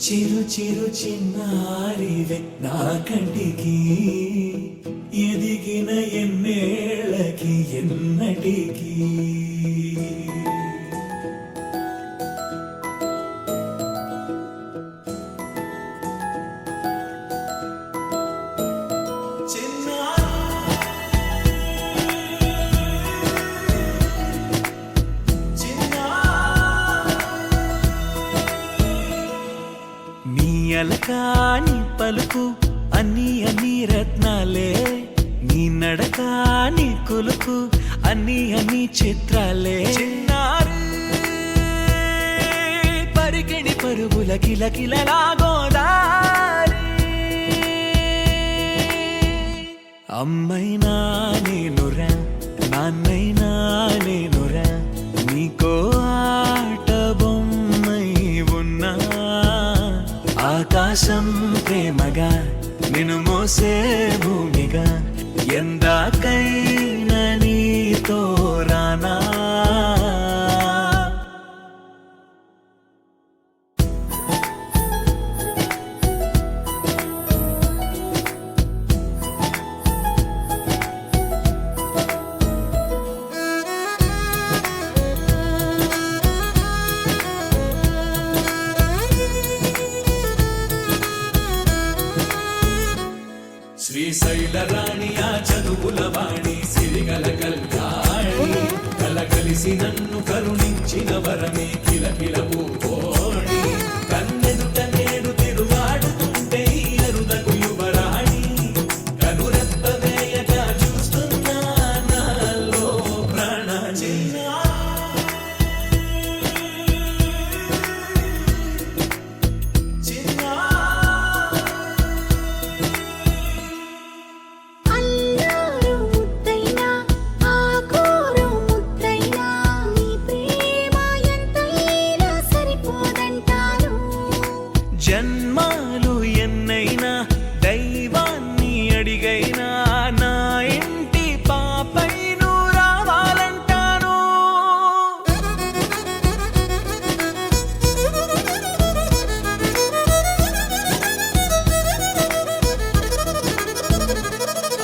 చిరు చిరు చిన్నారివే నా కంటికి ఎదిగిన ఎన్నేళ్ళకి ఎన్నటికి అలకాని పలుకు అన్ని అన్ని రత్నాలే నీ నడకాని కొలుకు అన్ని అన్ని చిత్రాలే పరికిణి పరుగుల కిలకిలలాగోదారి అమ్మైనా నేనురా నాన్నైనా నేనురా నీకో ఆట బొమ్మై ఉన్నా ఆకాశం ప్రేమగా నిన్ను మోసే భూమిగా ఎందాకైనా నీతో రానా శ్రీశైల రాణియా చదువుల వాణి సిరిగల కల్యాణి కలగలిసి నన్ను కరుణించిన వరమే కిలకిల పూకోణి కన్నెదుట నేడు తిరుగాడుతుంటే అరుదకు యువరాణి కనురెప్ప వేయగా చూస్తున్నా నాలో ప్రాణ జన్మాలు ఎన్నైనా దైవాన్ని అడిగైనా నా ఇంటి పాపై నువ్వు రావాలంటాను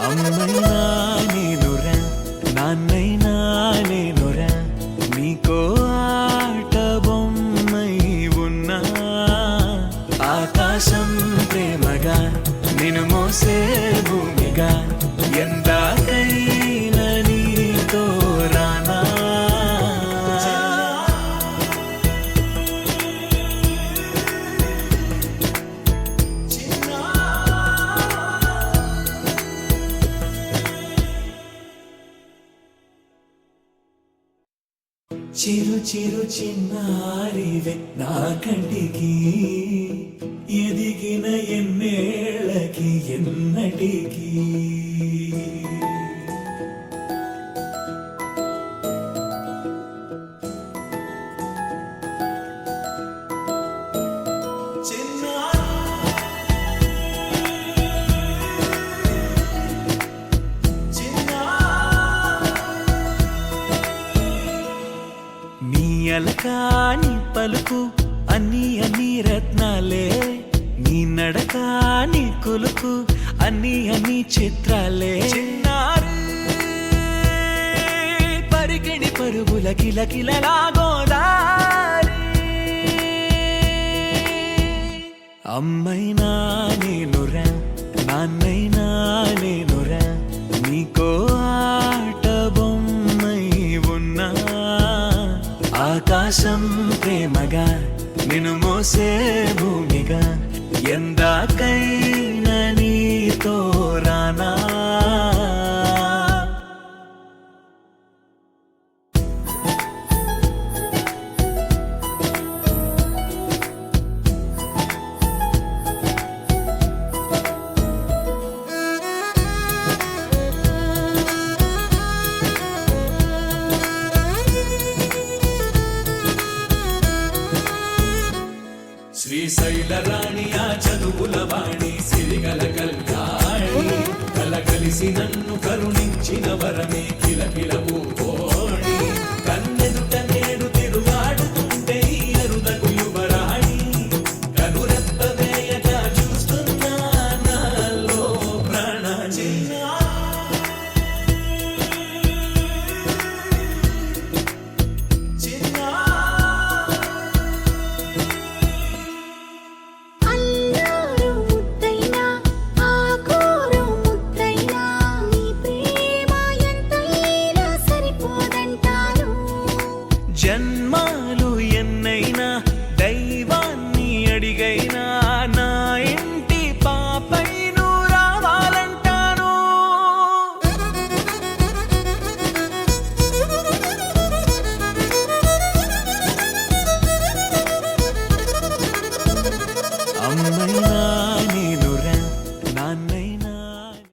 అమ్మైనా నేనురా నాన్నైనా నేనురా నీకో ఆట బొమ్మై ఉన్నా ఆకాశం ప్రేమగా నిన్ను మోసే భూమిగా ఎందాకైనా నీతో రానా చిరు చిరు చిన్నారివే నా కంటికి ఎదిగిన ఎన్నేళ్ళకి ఎన్నటికి అలకాని పలుకు అన్ని అన్ని రత్నాలే నీ నడకాని కొలుకు అన్ని అన్ని చిత్రాలే పరికిణి పరుగుల కిలకిలలాగోదారి అమ్మైనా నేనురా నాన్నైనా నేనురా నీకో ఆట బొమ్మై ఉన్నా ఆకాశం ప్రేమగా నిన్ను మోసే భూమిగా ఎందాకైనా నీతో రానా శ్రీశైల రాణియా చదువుల వాణి సిరిగల కల్యాణి కలగలిసి నన్ను కరుణించిన వరమే కిలకిల పూకోణి కన్నెదుట నేడు తిరుగాడుతుంటే అరుదకు యువరాణి కనురెప్ప జన్మ